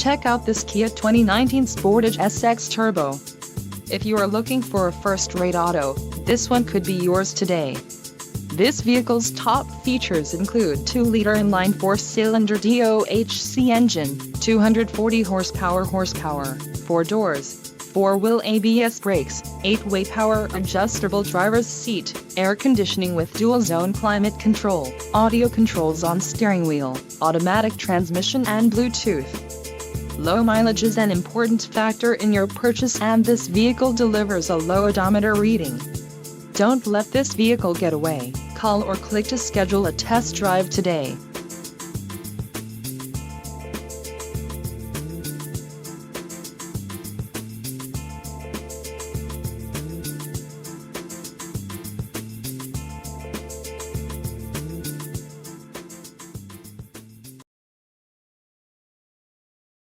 Check out this Kia 2019 Sportage SX Turbo. If you are looking for a first-rate auto, this one could be yours today. This vehicle's top features include 2-liter inline 4-cylinder DOHC engine, 240 horsepower, 4 doors, 4-wheel ABS brakes, 8-way power adjustable driver's seat, air conditioning with dual-zone climate control, audio controls on steering wheel, automatic transmission and Bluetooth. Low mileage is an important factor in your purchase, and this vehicle delivers a low odometer reading. Don't let this vehicle get away. Call or click to schedule a test drive today.